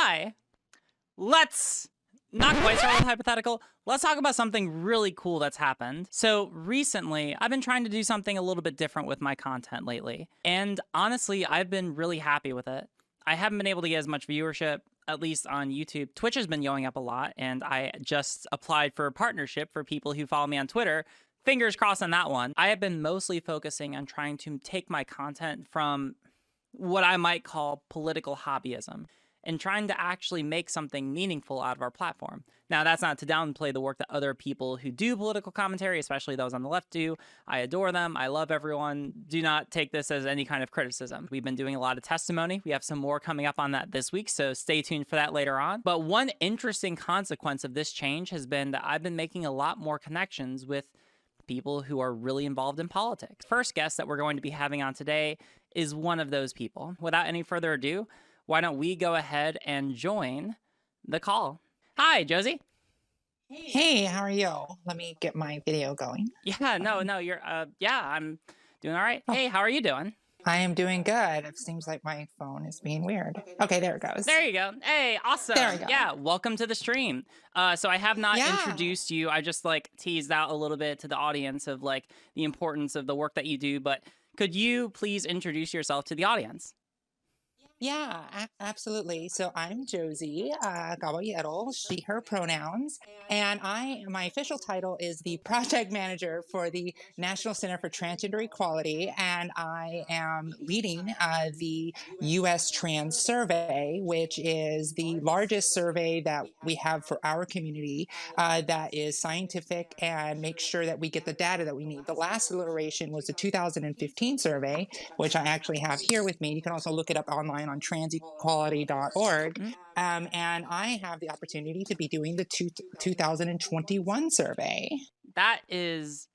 hi. Let's not quite start with hypothetical. Let's talk about something really cool that's happened. So recently, I've been trying to do something a little bit different with my content lately. And honestly, I've been really happy with it. I haven't been able to get as much viewership, at least on YouTube. Twitch has been going up a lot, and I just applied for a partnership for people who follow me on Twitter. Fingers crossed on that one. I have been mostly focusing on trying to take my content from what I might call political hobbyism and trying to actually make something meaningful out of our platform. Now, that's not to downplay the work that other people who do political commentary, especially those on the left, do. I adore them. I love everyone. Do not take this as any kind of criticism. We've been doing a lot of testimony. We have some more coming up on that this week, so stay tuned for that later on. But one interesting consequence of this change has been that I've been making a lot more connections with people who are really involved in politics. First guest that we're going to be having on today is one of those people. Without any further ado, why don't we go ahead and join the call? Hi, Josie. Hey, how are you? Let me get my video going. Yeah, no, you're, yeah, I'm doing all right. Hey, how are you doing? I am doing good. It seems like my phone is being weird. Okay, there it goes. There you go. Hey, awesome. There we go. Yeah, welcome to the stream. So I have not introduced you. I just like teased out a little bit to the audience of like the importance of the work that you do, but could you please introduce yourself to the audience? Yeah, absolutely. So I'm Josie Caballero, she, her pronouns, and my official title is the project manager for the National Center for Transgender Equality, and I am leading the U.S. Trans Survey, which is the largest survey that we have for our community that is scientific and makes sure that we get the data that we need. The last iteration was the 2015 survey, which I actually have here with me. You can also look it up online on transequality.org. And I have the opportunity to be doing the 2021 survey. That is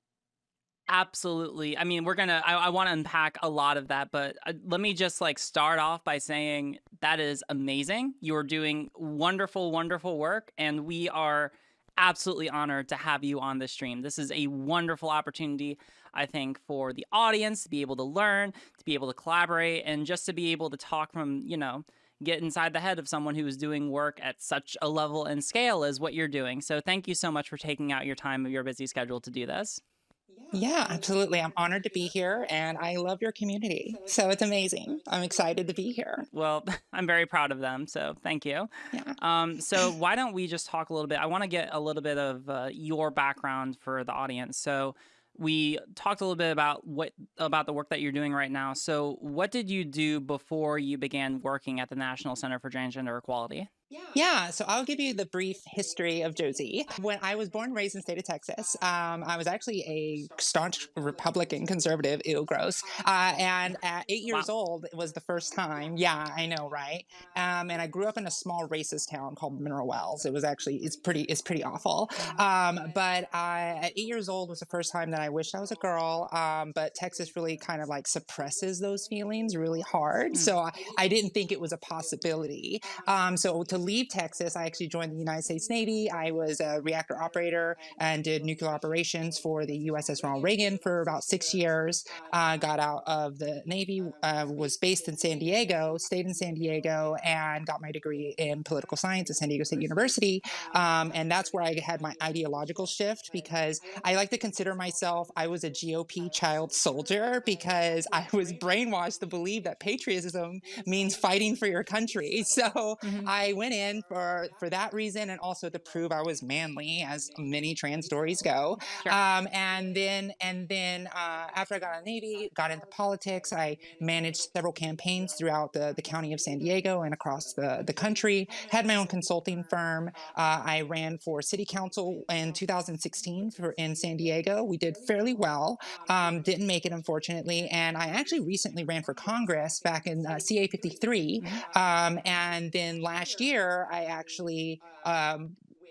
absolutely, I mean, I want to unpack a lot of that, but let me just like start off by saying that is amazing. You're doing wonderful, wonderful work, and we are absolutely honored to have you on this stream. This is a wonderful opportunity, I think, for the audience to be able to learn, to be able to collaborate, and just to be able to talk from, you know, get inside the head of someone who is doing work at such a level and scale as what you're doing. So thank you so much for taking out your time of your busy schedule to do this. Yeah, absolutely. I'm honored to be here, and I love your community. So it's amazing. I'm excited to be here. Well, I'm very proud of them, so thank you. Yeah. So why don't we just talk a little bit? I want to get a little bit of your background for the audience. So we talked a little bit about the work that you're doing right now. So what did you do before you began working at the National Center for Transgender Equality? Yeah, so I'll give you the brief history of Josie. When I was born and raised in the state of Texas, I was actually a staunch Republican conservative, ew, gross. And at 8 years old, it was the first time. Yeah, I know, right? And I grew up in a small racist town called Mineral Wells. It was actually, it's pretty awful. But at 8 years old was the first time that I wished I was a girl. But Texas really kind of like suppresses those feelings really hard. So I didn't think it was a possibility. So to leave Texas, I actually joined the United States Navy. I was a reactor operator and did nuclear operations for the USS Ronald Reagan for about 6 years. Got out of the Navy, was based in San Diego, stayed in San Diego, and got my degree in political science at San Diego State University. And that's where I had my ideological shift, because I like to consider myself, I was a GOP child soldier, because I was brainwashed to believe that patriotism means fighting for your country. So I went in for that reason, and also to prove I was manly, as many trans stories go. Sure. And then after I got out of the Navy, got into politics. I managed several campaigns throughout the county of San Diego and across the country. Had my own consulting firm. I ran for city council in 2016 in San Diego. We did fairly well. Didn't make it, unfortunately. And I actually recently ran for Congress back in CA 53. And then last year, I actually,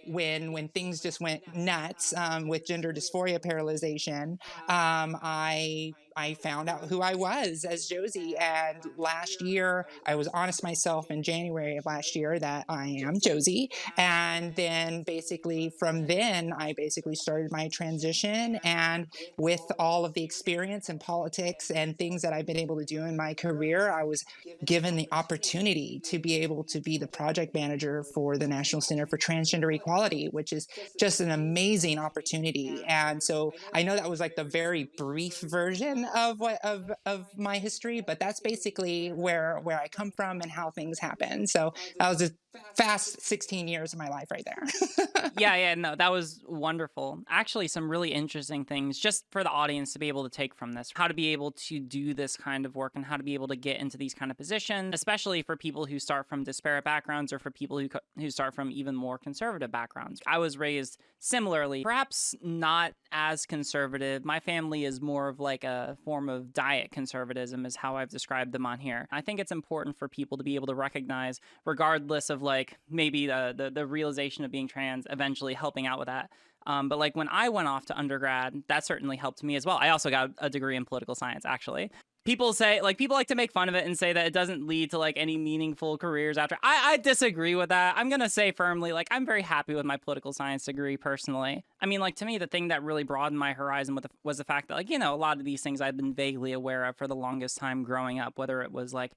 when things just went nuts with gender dysphoria paralyzation, I I found out who I was as Josie. And last year, I was honest myself in January of last year that I am Josie. And then basically from then, I basically started my transition. And with all of the experience in politics and things that I've been able to do in my career, I was given the opportunity to be able to be the project manager for the National Center for Transgender Equality, which is just an amazing opportunity. And so I know that was like the very brief version of my history, but that's basically where I come from and how things happen. So that was a fast 16 years of my life right there. Yeah, no, that was wonderful. Actually, some really interesting things just for the audience to be able to take from this. How to be able to do this kind of work and how to be able to get into these kind of positions, especially for people who start from disparate backgrounds or for people who start from even more conservative backgrounds. I was raised similarly, perhaps not as conservative. My family is more of like a form of diet conservatism is how I've described them on here. I think it's important for people to be able to recognize, regardless of like maybe the realization of being trans, eventually helping out with that. But like when I went off to undergrad, that certainly helped me as well. I also got a degree in political science, actually. People like to make fun of it and say that it doesn't lead to like any meaningful careers after. I disagree with that. I'm gonna say firmly, like, I'm very happy with my political science degree personally. I mean, like, to me, the thing that really broadened my horizon was the fact that, like, a lot of these things I've been vaguely aware of for the longest time growing up, whether it was like,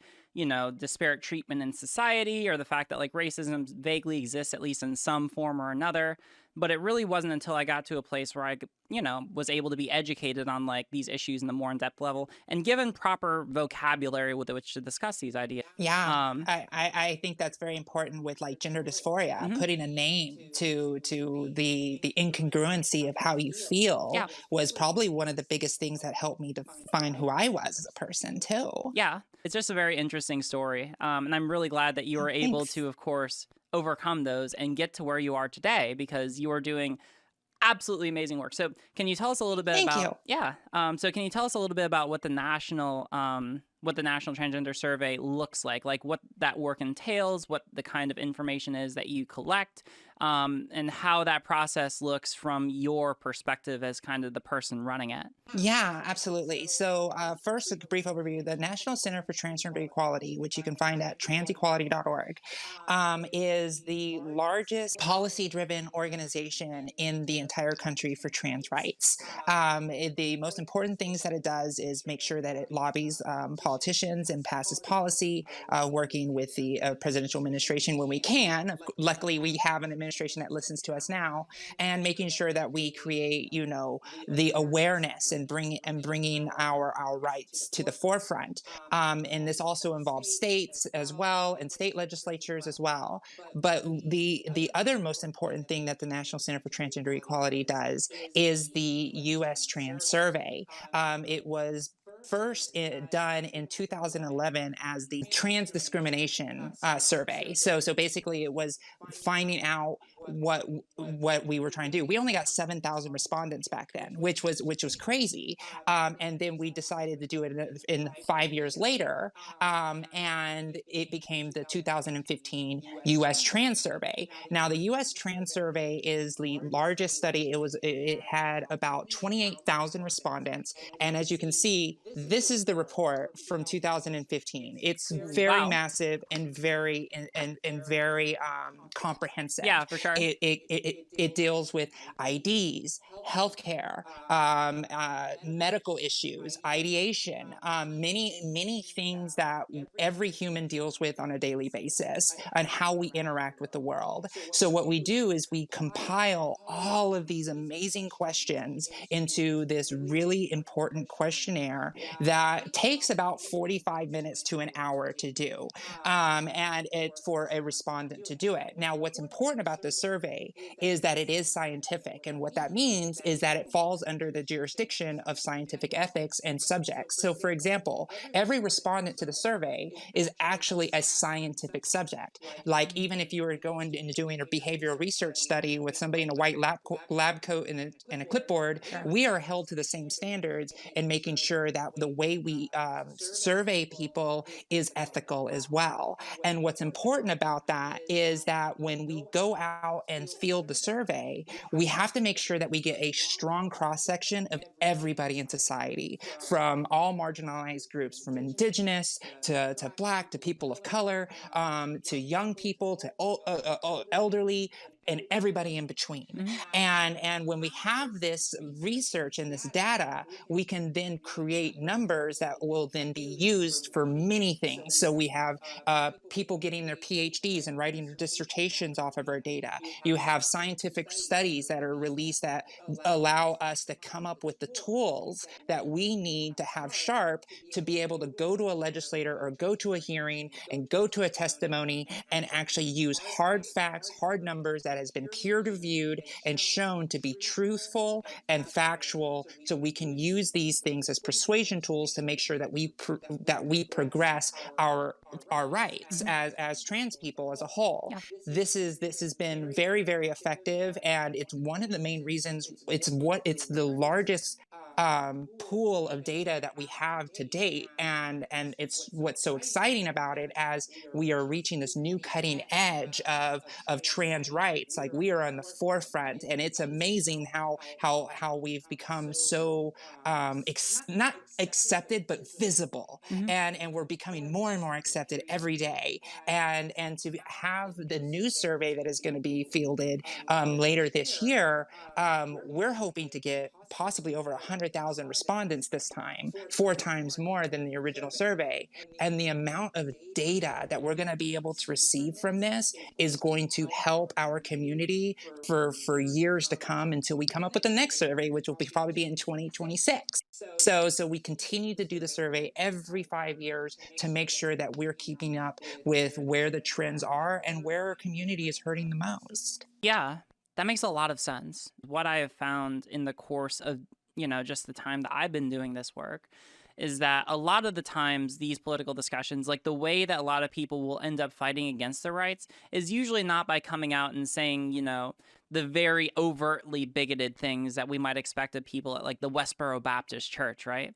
disparate treatment in society or the fact that like racism vaguely exists at least in some form or another. But it really wasn't until I got to a place where I, was able to be educated on like these issues in the more in-depth level and given proper vocabulary with which to discuss these ideas. Yeah, I think that's very important with like gender dysphoria, Mhm. putting a name to the incongruency of how you feel Yeah. was probably one of the biggest things that helped me define who I was as a person too. Yeah, it's just a very interesting story. And I'm really glad that you were able Thanks. to, of course, overcome those and get to where you are today because you are doing absolutely amazing work. So, can you tell us a little bit Thank about you. So can you tell us a little bit about what the National Transgender Survey looks like what that work entails, what the kind of information is that you collect, and how that process looks from your perspective as kind of the person running it. Yeah, absolutely. So, first, a brief overview. The National Center for Transgender Equality, which you can find at transequality.org, is the largest policy driven organization in the entire country for trans rights. The most important things that it does is make sure that it lobbies politicians and passes policy, working with the presidential administration when we can. Luckily, we have an administration that listens to us now, and making sure that we create, the awareness and bringing our rights to the forefront. And this also involves states as well and state legislatures as well. But the other most important thing that the National Center for Transgender Equality does is the U.S. Trans Survey. It was first done in 2011 as the trans discrimination survey. So basically, it was finding out what we were trying to do. We only got 7,000 respondents back then, which was crazy. And then we decided to do it in 5 years later, and it became the 2015 U.S. Trans Survey. Now, the U.S. Trans Survey is the largest study. It had about 28,000 respondents, and as you can see, this is the report from 2015. It's very Wow. massive and very and very comprehensive. Yeah, for sure. It deals with IDs, healthcare, medical issues, ideation, many things that every human deals with on a daily basis, and how we interact with the world. So what we do is we compile all of these amazing questions into this really important questionnaire that takes about 45 minutes to an hour to do, and it's for a respondent to do it. Now, what's important about this survey is that it is scientific, and what that means is that it falls under the jurisdiction of scientific ethics and subjects. So, for example, every respondent to the survey is actually a scientific subject. Like, even if you were going and doing a behavioral research study with somebody in a white lab coat and a clipboard, we are held to the same standards in making sure that the way we survey people is ethical as well. And what's important about that is that when we go out out and field the survey, we have to make sure that we get a strong cross-section of everybody in society, from all marginalized groups, from indigenous to Black to people of color, to young people to elderly, and everybody in between. Mhm. And when we have this research and this data, we can then create numbers that will then be used for many things. So we have people getting their PhDs and writing their dissertations off of our data. You have scientific studies that are released that allow us to come up with the tools that we need to have sharp to be able to go to a legislator or go to a hearing and go to a testimony and actually use hard facts, hard numbers that has been peer reviewed and shown to be truthful and factual, so we can use these things as persuasion tools to make sure that we progress our rights as trans people as a whole. Yeah. This has been very, very effective, and it's one of the main reasons. It's the largest pool of data that we have to date, and it's what's so exciting about it, as we are reaching this new cutting edge of trans rights. Like, we are on the forefront, and it's amazing how we've become so not accepted but visible, Mhm. and we're becoming more and more accepted every day. And to have the new survey that is going to be fielded later this year, we're hoping to get possibly over 100,000 respondents this time, 4 times more than the original survey. And the amount of data that we're going to be able to receive from this is going to help our community for years to come, until we come up with the next survey, which will probably be in 2026. So we continue to do the survey every 5 years to make sure that we're keeping up with where the trends are and where our community is hurting the most. Yeah, that makes a lot of sense. What I have found in the course of, just the time that I've been doing this work is that a lot of the times these political discussions, like the way that a lot of people will end up fighting against their rights, is usually not by coming out and saying, the very overtly bigoted things that we might expect of people at like the Westboro Baptist Church, right?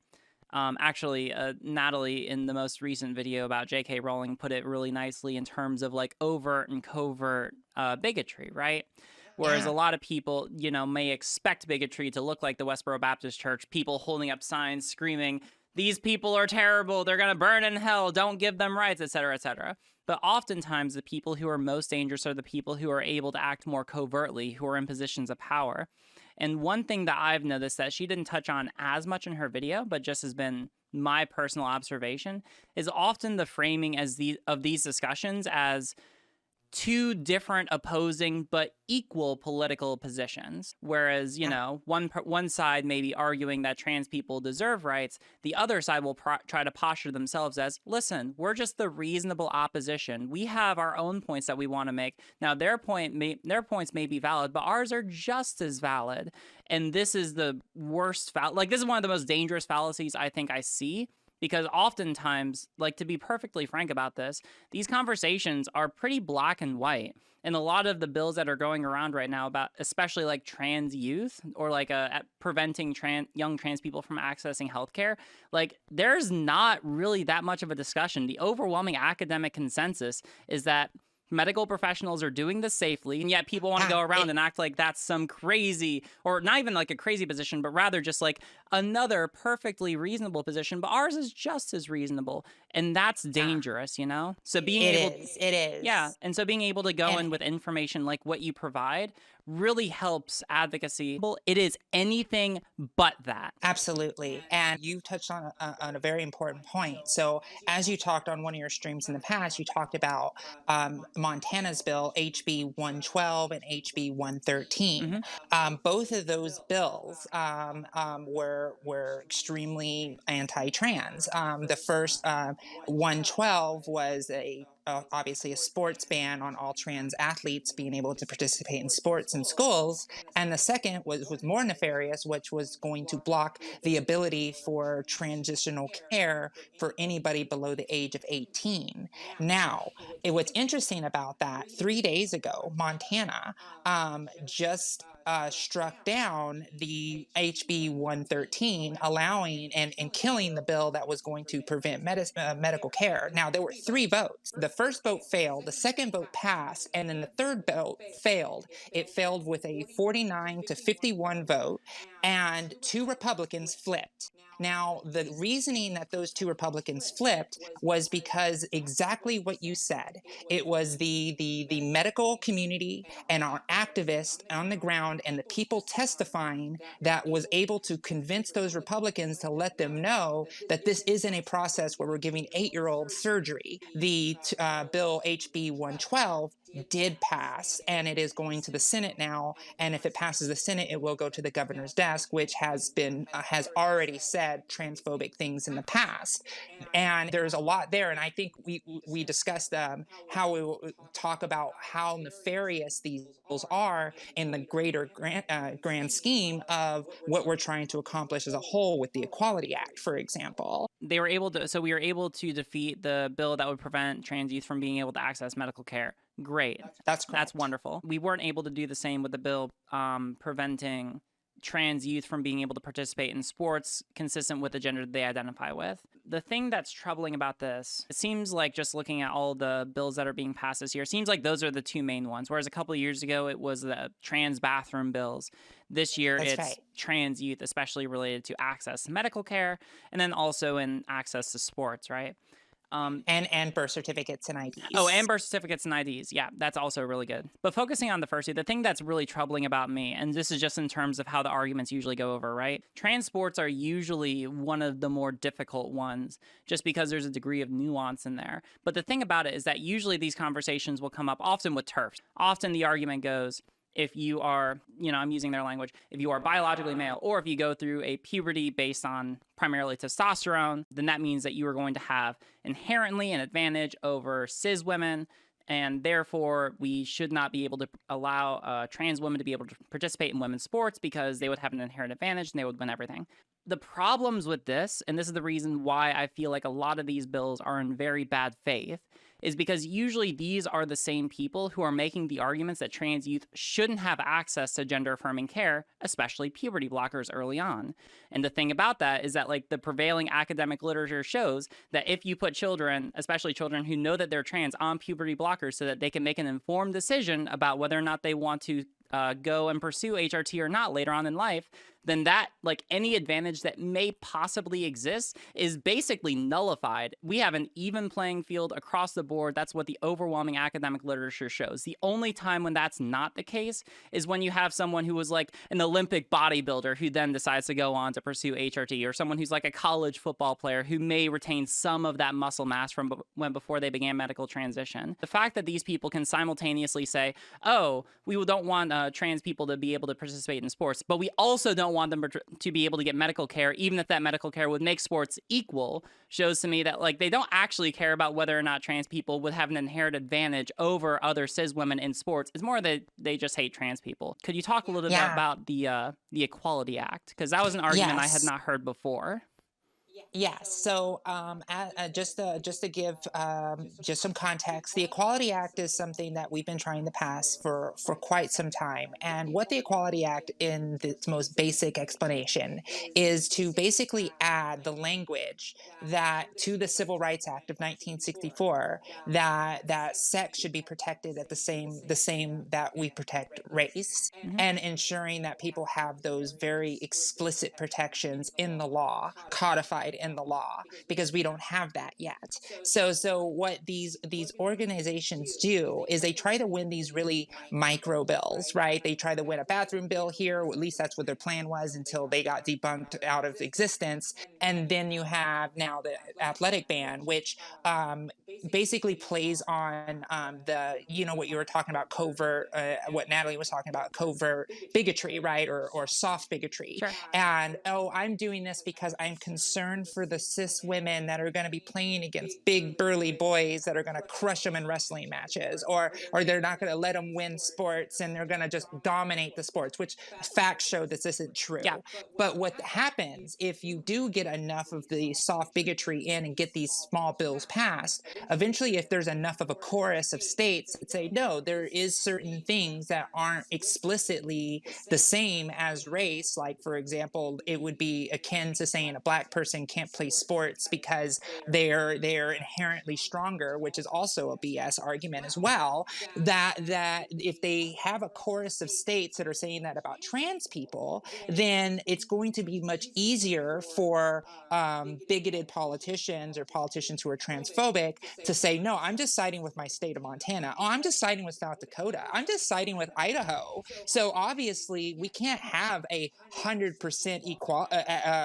Actually, Natalie, in the most recent video about J.K. Rowling, put it really nicely in terms of like overt and covert bigotry, right? Whereas a lot of people, may expect bigotry to look like the Westboro Baptist Church, people holding up signs screaming, "These people are terrible, they're going to burn in hell, don't give them rights," etc., etc. But oftentimes the people who are most dangerous are the people who are able to act more covertly, who are in positions of power. And one thing that I've noticed that she didn't touch on as much in her video, but just has been my personal observation, is often the framing of these discussions as two different opposing but equal political positions. Whereas, one side may be arguing that trans people deserve rights, the other side will try to posture themselves as, listen, we're just the reasonable opposition. We have our own points that we want to make. Now, their points may be valid, but ours are just as valid. And this is the worst this is one of the most dangerous fallacies I think I see. Because oftentimes, to be perfectly frank about this, these conversations are pretty black and white. And a lot of the bills that are going around right now about, especially like trans youth or preventing young trans people from accessing healthcare, there's not really that much of a discussion. The overwhelming academic consensus is that medical professionals are doing this safely, and yet people want to go around and act like that's some crazy, or not even like a crazy position, but rather just like another perfectly reasonable position. But ours is just as reasonable, and that's dangerous, So being it is. Yeah, and so being able to go in with information like what you provide really helps advocacy. It is anything but that. Absolutely. And you touched on a very important point. So, as you talked on one of your streams in the past, you talked about Montana's bill, HB 112 and HB 113. Both of those bills were extremely anti-trans. The first 112 was obviously a sports ban on all trans athletes being able to participate in sports in schools. And the second was more nefarious, which was going to block the ability for transitional care for anybody below the age of 18. Now, what's interesting about that, 3 days ago, Montana just struck down the HB 113, allowing and killing the bill that was going to prevent medical care. Now, there were 3 votes. The first vote failed, the second vote passed, and then the third vote failed. It failed with a 49 to 51 vote, and 2 Republicans flipped. Now, the reasoning that those 2 Republicans flipped was because exactly what you said. It was the medical community and our activists on the ground and the people testifying that was able to convince those Republicans to let them know that this isn't a process where we're giving 8-year-olds surgery. The bill HB 112 did pass, and it is going to the Senate now. And if it passes the Senate, it will go to the governor's desk, which has already said transphobic things in the past. And there's a lot there. And I think we discussed how we will talk about how nefarious these bills are in the greater grand scheme of what we're trying to accomplish as a whole with the Equality Act, for example. We were able to defeat the bill that would prevent trans youth from being able to access medical care. Great. That's correct. That's wonderful. We weren't able to do the same with the bill preventing trans youth from being able to participate in sports consistent with the gender they identify with. The thing that's troubling about this, it seems like just looking at all the bills that are being passed this year, it seems like those are the 2 main ones. Whereas a couple of years ago, it was the trans bathroom bills. This year, That's it's right. trans youth, especially related to access to medical care, and then also in access to sports, right? And birth certificates and IDs. Oh, and birth certificates and IDs. Yeah, that's also really good. But focusing on the first two, the thing that's really troubling about me, and this is just in terms of how the arguments usually go over, right? Trans sports are usually one of the more difficult ones just because there's a degree of nuance in there. But the thing about it is that usually these conversations will come up often with TERFs. Often the argument goes, if you are, I'm using their language, if you are biologically male, or if you go through a puberty based on primarily testosterone, then that means that you are going to have inherently an advantage over cis women, and therefore we should not be able to allow trans women to be able to participate in women's sports because they would have an inherent advantage and they would win everything. The problems with this, and this is the reason why I feel like a lot of these bills are in very bad faith, is because usually these are the same people who are making the arguments that trans youth shouldn't have access to gender-affirming care, especially puberty blockers early on. And the thing about that is that, like, the prevailing academic literature shows that if you put children, especially children who know that they're trans, on puberty blockers so that they can make an informed decision about whether or not they want to go and pursue HRT or not later on in life, then that, like, any advantage that may possibly exist is basically nullified. We have an even playing field across the board. That's what the overwhelming academic literature shows. The only time when that's not the case is when you have someone who was like an Olympic bodybuilder who then decides to go on to pursue HRT, or someone who's like a college football player who may retain some of that muscle mass from before they began medical transition. The fact that these people can simultaneously say, oh, we don't want trans people to be able to participate in sports, but we also don't want them to be able to get medical care, even if that medical care would make sports equal, shows to me that, like, they don't actually care about whether or not trans people would have an inherent advantage over other cis women in sports. It's more that they just hate trans people. Could you talk a little bit about the Equality Act? Because that was an argument I had not heard before. Yes. So just to give just some context, the Equality Act is something that we've been trying to pass for quite some time. And what the Equality Act, in its most basic explanation, is to basically add the language that to the Civil Rights Act of 1964 that sex should be protected at the same that we protect race, and ensuring that people have those very explicit protections in the law, codified in the law, because we don't have that yet. So what these organizations do is they try to win these really micro bills, right? They try to win a bathroom bill here, or at least that's what their plan was until they got debunked out of existence. And then you have now the athletic ban, which basically plays on what you were talking about, covert, what Natalie was talking about, covert bigotry, right? Or soft bigotry. Sure. And, oh, I'm doing this because I'm concerned concern for the cis women that are going to be playing against big burly boys that are going to crush them in wrestling matches, or they're not going to let them win sports and they're going to just dominate the sports, which facts show that this isn't true. Yeah. But what happens if you do get enough of the soft bigotry in and get these small bills passed, eventually if there's enough of a chorus of states that say, no, there is certain things that aren't explicitly the same as race, like for example, it would be akin to saying a black person can't play sports because they're inherently stronger, which is also a BS argument as well, that if they have a chorus of states that are saying that about trans people, then it's going to be much easier for bigoted politicians or politicians who are transphobic to say, no, I'm just siding with my state of Montana. Oh, I'm just siding with South Dakota. I'm just siding with Idaho. So obviously we can't have a 100%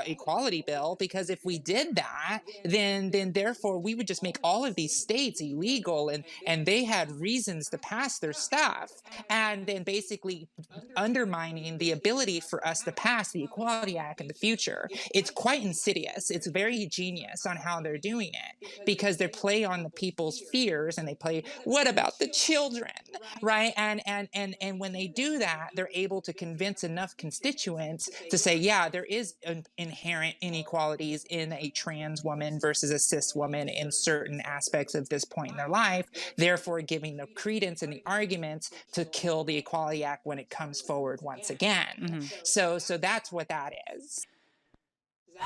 equality bill, because if we did that, then therefore we would just make all of these states illegal, and they had reasons to pass their stuff, and then basically undermining the ability for us to pass the Equality Act in the future. It's quite insidious. It's very genius on how they're doing it, because they play on the people's fears, and they play, what about the children, right? And when they do that, they're able to convince enough constituents to say, yeah, there is inherent inequalities in a trans woman versus a cis woman in certain aspects of this point in their life, therefore giving the credence and the arguments to kill the Equality Act when it comes forward once again. So that's what that is.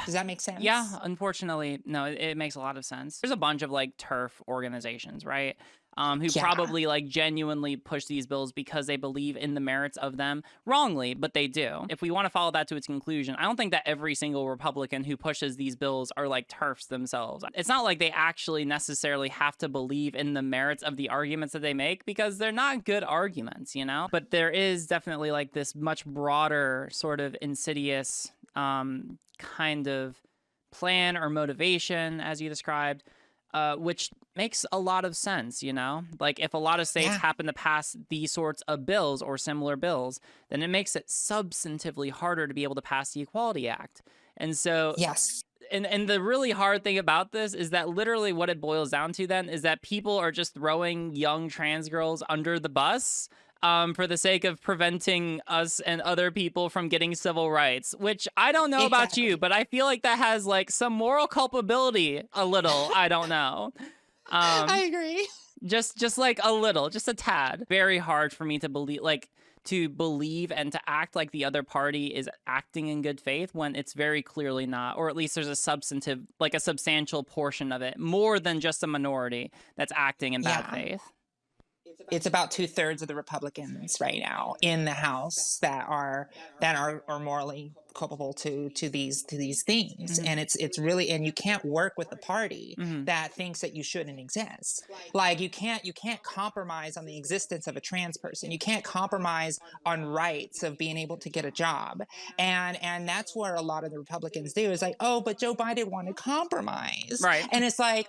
Does that make sense? Yeah, unfortunately, no, it makes a lot of sense. There's a bunch of like turf organizations, right? Who probably like genuinely push these bills because they believe in the merits of them, wrongly, but they do. If we want to follow that to its conclusion, I don't think that every single Republican who pushes these bills are like turfs themselves. It's not like they actually necessarily have to believe in the merits of the arguments that they make, because they're not good arguments, you know? But there is definitely like this much broader sort of insidious kind of plan or motivation, as you described, which makes a lot of sense, you know? Like, if a lot of states happen to pass these sorts of bills or similar bills, then it makes it substantively harder to be able to pass the Equality Act. And so... Yes. And the really hard thing about this is that literally what it boils down to then is that people are just throwing young trans girls under the bus for the sake of preventing us and other people from getting civil rights, which I don't know about you, but I feel like that has like some moral culpability a little. I don't know. I agree. Just like a little, just a tad. Very hard for me to believe and to act like the other party is acting in good faith when it's very clearly not, or at least there's a substantial portion of it, more than just a minority, that's acting in bad faith. It's about 2/3 of the Republicans right now in the House that are morally culpable to these things. And it's really, and you can't work with the party that thinks that you shouldn't exist. Like you can't compromise on the existence of a trans person. You can't compromise on rights of being able to get a job. And that's where a lot of the Republicans do, is like, oh, but Joe Biden wanted compromise. Right. And it's like,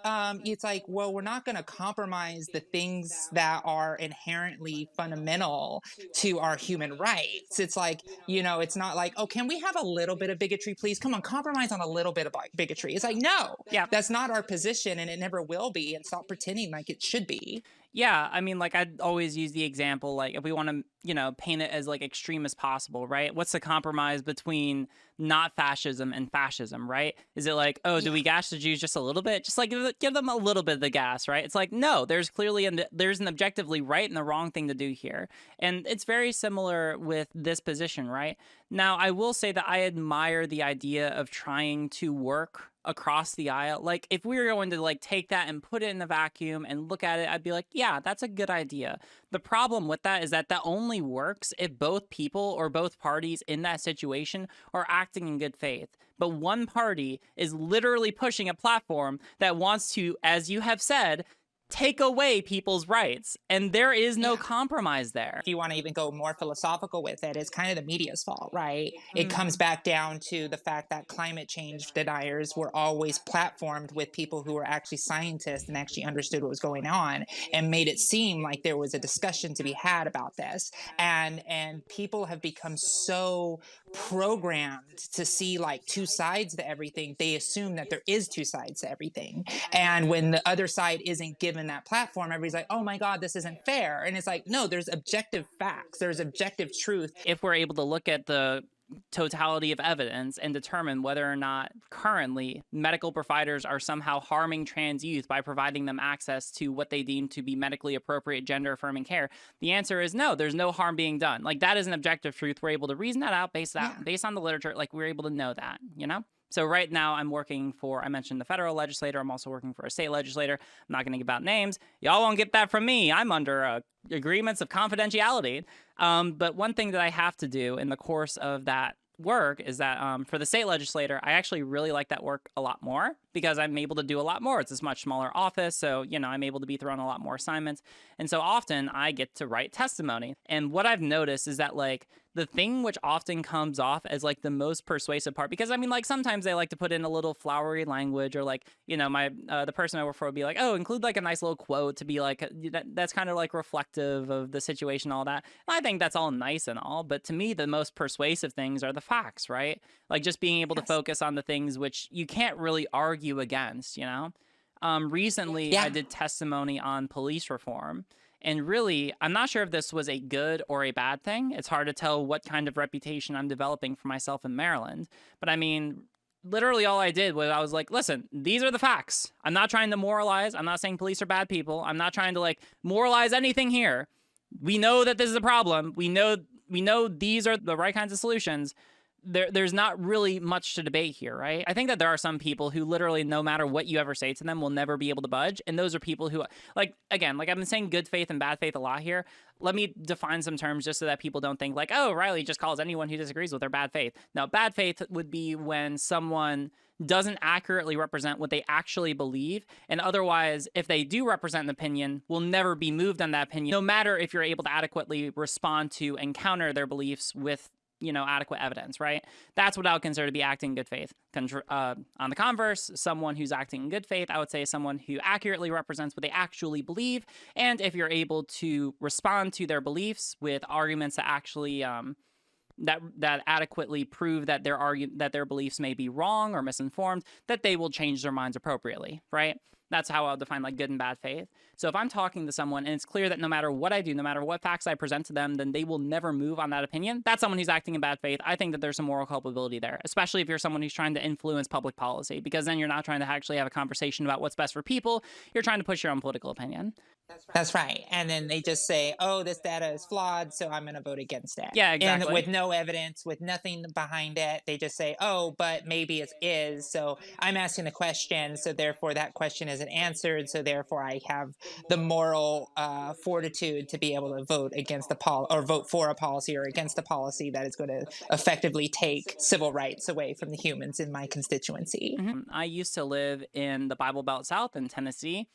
well, we're not going to compromise the things that are inherently fundamental to our human rights. It's like, you know, it's not like, oh, can we have a little bit of bigotry, please? Come on, compromise on a little bit of bigotry. It's like, no, that's not our position, and it never will be, and stop pretending like it should be. Yeah, I mean, like, I'd always use the example, like, if we want to, you know, paint it as, like, extreme as possible, right? What's the compromise between not fascism and fascism, right? Is it like, oh, do we gash the Jews just a little bit? Just, like, give them a little bit of the gas, right? It's like, no, there's clearly, there's an objectively right and the wrong thing to do here. And it's very similar with this position, right? Now, I will say that I admire the idea of trying to work across the aisle. Like, if we were going to like take that and put it in the vacuum and look at it, I'd be like, yeah, that's a good idea. The problem with that is that only works if both people or both parties in that situation are acting in good faith. But one party is literally pushing a platform that wants to, as you have said, take away people's rights, and there is no compromise there. If you want to even go more philosophical with it, it's kind of the media's fault, right? It comes back down to the fact that climate change deniers were always platformed with people who were actually scientists and actually understood what was going on, and made it seem like there was a discussion to be had about this. And people have become so programmed to see like two sides to everything, they assume that there is two sides to everything. And when the other side isn't given that platform, everybody's like, oh my God, this isn't fair. And it's like, no, there's objective facts, there's objective truth. If we're able to look at the totality of evidence and determine whether or not currently medical providers are somehow harming trans youth by providing them access to what they deem to be medically appropriate gender affirming care, the answer is no, there's no harm being done. Like, that is an objective truth. We're able to reason that out based on the literature. Like, we're able to know that, you know? So right now I'm working for, I mentioned the federal legislator. I'm also working for a state legislator. I'm not going to give out names. Y'all won't get that from me. I'm under agreements of confidentiality. But one thing that I have to do in the course of that work is that for the state legislator, I actually really like that work a lot more because I'm able to do a lot more. It's a much smaller office, so, you know, I'm able to be thrown a lot more assignments. And so often I get to write testimony. And what I've noticed is that, like, the thing which often comes off as, like, the most persuasive part, because, I mean, like, sometimes they like to put in a little flowery language, or, like, you know, the person I work for would be like, oh, include, like, a nice little quote to be, like, that's kind of, like, reflective of the situation, all that. And I think that's all nice and all, but to me, the most persuasive things are the facts, right? Like, just being able to focus on the things which you can't really argue against, you know? Recently, I did testimony on police reform. And really, I'm not sure if this was a good or a bad thing. It's hard to tell what kind of reputation I'm developing for myself in Maryland. But I mean, literally all I did was I was like, listen, these are the facts. I'm not trying to moralize. I'm not saying police are bad people. I'm not trying to, like, moralize anything here. We know that this is a problem. We know these are the right kinds of solutions. There's not really much to debate here, right? I think that there are some people who literally, no matter what you ever say to them, will never be able to budge. And those are people who, like, again, like I've been saying good faith and bad faith a lot here. Let me define some terms just so that people don't think like, oh, Riley just calls anyone who disagrees with her bad faith. Now, bad faith would be when someone doesn't accurately represent what they actually believe, and otherwise, if they do represent an opinion, will never be moved on that opinion, no matter if you're able to adequately respond to and counter their beliefs with, you know, adequate evidence, right? That's what I would consider to be acting in good faith. On the converse, someone who's acting in good faith, I would say someone who accurately represents what they actually believe. And if you're able to respond to their beliefs with arguments that actually that adequately prove that their beliefs may be wrong or misinformed, that they will change their minds appropriately, right? That's how I'll define like good and bad faith. So if I'm talking to someone and it's clear that no matter what I do, no matter what facts I present to them, then they will never move on that opinion, that's someone who's acting in bad faith. I think that there's some moral culpability there, especially if you're someone who's trying to influence public policy, because then you're not trying to actually have a conversation about what's best for people. You're trying to push your own political opinion. That's right. And then they just say, oh, this data is flawed, so I'm going to vote against it. Yeah, exactly. And with no evidence, with nothing behind it, they just say, oh, but maybe it is. So I'm asking a question, so therefore that question isn't answered. So therefore I have the moral fortitude to be able to vote against or vote for a policy or against a policy that is going to effectively take civil rights away from the humans in my constituency. Mm-hmm. I used to live in the Bible Belt South in Tennessee,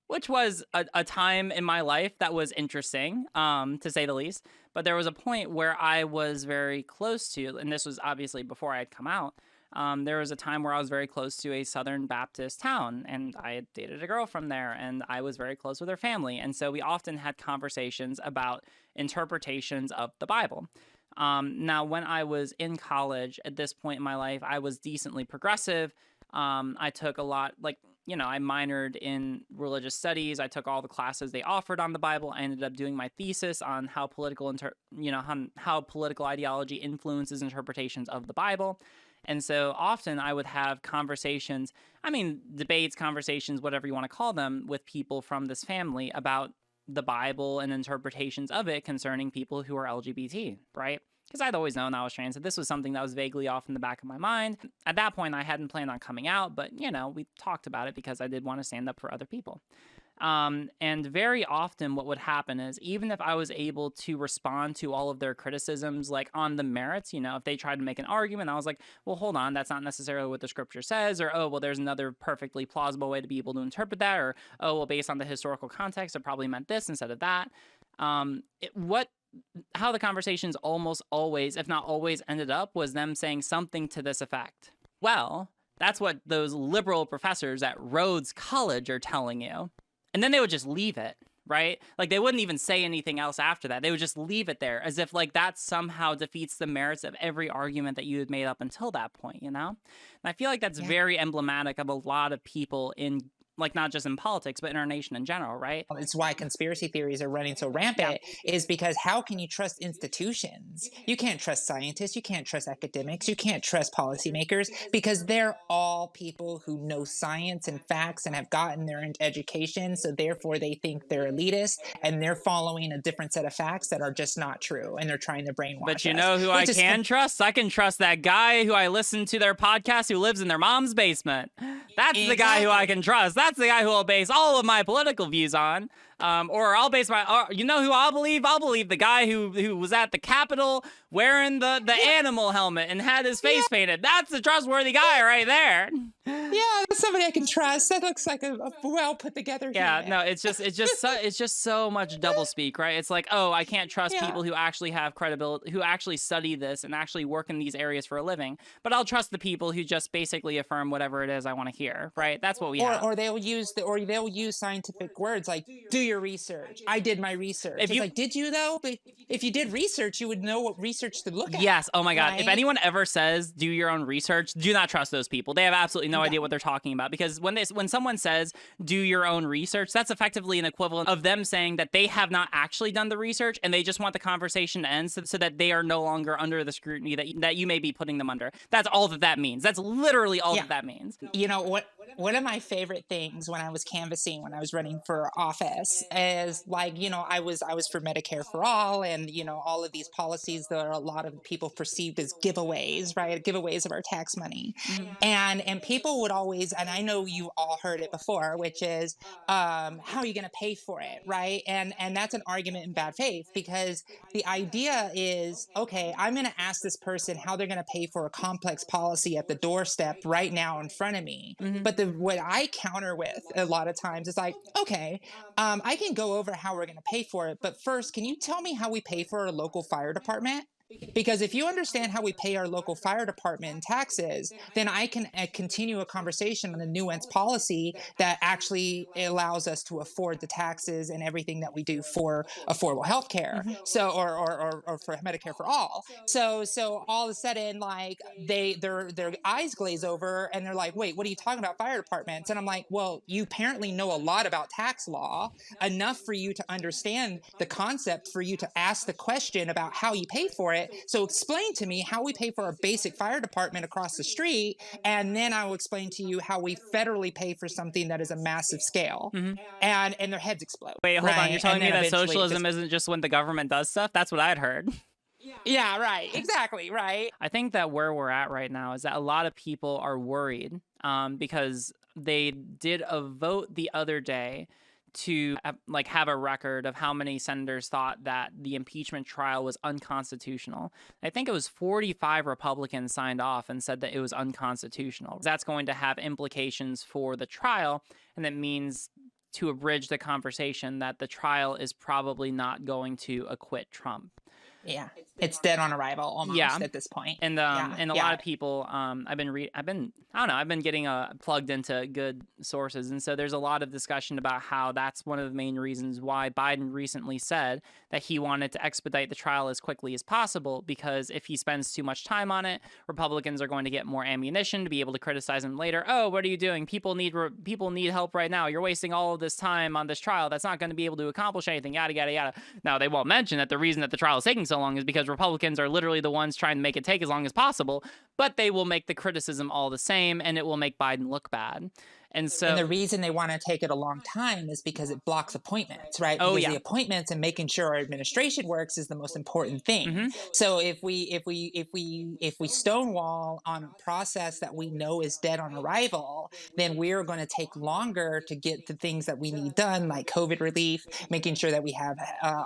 which was a time in my life that was interesting, to say the least. But there was a point where I was very close to, and this was obviously before I had come out, there was a time where I was very close to a Southern Baptist town, and I had dated a girl from there, and I was very close with her family. And so we often had conversations about interpretations of the Bible. Now, when I was in college, at this point in my life, I was decently progressive. I took a lot, like, you know, I minored in religious studies. I took all the classes they offered on the Bible. I ended up doing my thesis on how political ideology influences interpretations of the Bible. And so often I would have conversations, debates, conversations, whatever you want to call them, with people from this family about the Bible and interpretations of it concerning people who are LGBT, right? Because I'd always known I was trans, and this was something that was vaguely off in the back of my mind. At that point, I hadn't planned on coming out, but, you know, we talked about it because I did want to stand up for other people. And very often what would happen is, even if I was able to respond to all of their criticisms, like on the merits, you know, if they tried to make an argument, I was like, well, hold on, that's not necessarily what the scripture says, or, oh, well, there's another perfectly plausible way to be able to interpret that, or, oh, well, based on the historical context, it probably meant this instead of that. How the conversations almost always, if not always, ended up was them saying something to this effect. Well, that's what those liberal professors at Rhodes College are telling you. And then they would just leave it, right? Like they wouldn't even say anything else after that. They would just leave it there as if like that somehow defeats the merits of every argument that you had made up until that point, you know? And I feel like that's very emblematic of a lot of people in, like, not just in politics, but in our nation in general, right? It's why conspiracy theories are running so rampant, is because how can you trust institutions? You can't trust scientists, you can't trust academics, you can't trust policymakers, because they're all people who know science and facts and have gotten their education. So therefore they think they're elitist and they're following a different set of facts that are just not true. And they're trying to brainwash But you us, know who I which is can trust? I can trust that guy who I listen to their podcast who lives in their mom's basement. That's the guy who I can trust. That's the guy who I'll base all of my political views on. Or I'll base my, you know who I'll believe? I'll believe the guy who was at the Capitol wearing the animal helmet and had his face painted. That's a trustworthy guy right there. Yeah, that's somebody I can trust. That looks like a well put together human. No, it's just so much doublespeak, right? It's like, oh, I can't trust people who actually have credibility, who actually study this and actually work in these areas for a living. But I'll trust the people who just basically affirm whatever it is I want to hear, right? That's what we have. Or they'll use scientific words like "do your research." I did my research. It's like, did you though? But if you did research, you would know what research to look at. Yes. Oh my God. Right? If anyone ever says do your own research, do not trust those people. They have absolutely no idea what they're talking about, because when someone says do your own research, that's effectively an equivalent of them saying that they have not actually done the research and they just want the conversation to end so that they are no longer under the scrutiny that you may be putting them under. That's all that means. That's literally all that means. You know what? One of my favorite things when I was canvassing, when I was running for office, is like, you know, I was for Medicare for all, and you know, all of these policies that a lot of people perceived as giveaways, right? Giveaways of our tax money. And people would always, and I know you all heard it before, which is, how are you going to pay for it, right? And that's an argument in bad faith, because the idea is, okay, I'm going to ask this person how they're going to pay for a complex policy at the doorstep right now in front of me. But what I counter with a lot of times is like, okay, I can go over how we're going to pay for it, but first, can you tell me how we pay for our local fire department? Because if you understand how we pay our local fire department in taxes, then I can continue a conversation on the nuanced policy that actually allows us to afford the taxes and everything that we do for affordable health care. So, or for Medicare for all. So all of a sudden, like their eyes glaze over and they're like, wait, what are you talking about, fire departments? And I'm like, well, you apparently know a lot about tax law, enough for you to understand the concept, for you to ask the question about how you pay for it. So explain to me how we pay for our basic fire department across the street, and then I will explain to you how we federally pay for something that is a massive scale. And their heads explode. Wait, hold on. You're telling me that socialism isn't just when the government does stuff? That's what I'd heard. Yeah, right. Exactly, right. I think that where we're at right now is that a lot of people are worried because they did a vote the other day to like have a record of how many senators thought that the impeachment trial was unconstitutional. I think it was 45 Republicans signed off and said that it was unconstitutional. That's going to have implications for the trial, and that means, to abridge the conversation, that the trial is probably not going to acquit Trump. Yeah, it's dead on arrival almost at this point. And and a lot of people, I've been getting plugged into good sources, and so there's a lot of discussion about how that's one of the main reasons why Biden recently said that he wanted to expedite the trial as quickly as possible, because if he spends too much time on it, Republicans are going to get more ammunition to be able to criticize him later. Oh, what are you doing? People need help right now. You're wasting all of this time on this trial. That's not going to be able to accomplish anything. Yada yada yada. Now they won't mention that the reason that the trial is taking so long is because Republicans are literally the ones trying to make it take as long as possible, but they will make the criticism all the same, and it will make Biden look bad. And the reason they want to take it a long time is because it blocks appointments, right? Oh, because the appointments and making sure our administration works is the most important thing. So if we stonewall on a process that we know is dead on arrival, then we're going to take longer to get the things that we need done, like COVID relief, making sure that we have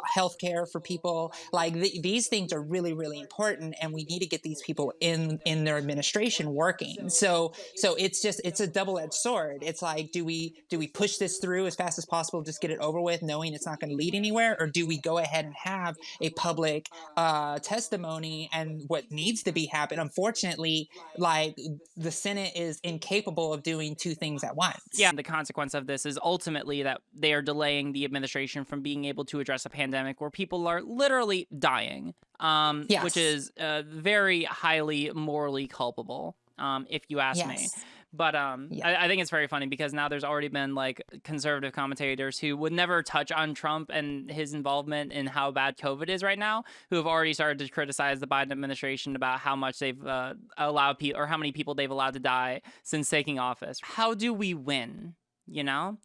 health care for people. Like these things are really, really important, and we need to get these people in their administration working. So it's a double-edged sword. hard. It's like, do we push this through as fast as possible, just get it over with, knowing it's not going to lead anywhere, or do we go ahead and have a public testimony and what needs to be happened? Unfortunately, like the Senate is incapable of doing two things at once. Yeah, the consequence of this is ultimately that they are delaying the administration from being able to address a pandemic where people are literally dying, Yes. which is very highly morally culpable, if you ask me. Yes. But I think it's very funny because now there's already been like conservative commentators who would never touch on Trump and his involvement in how bad COVID is right now, who have already started to criticize the Biden administration about how much they've allowed people, or how many people they've allowed to die since taking office. How do we win? You know?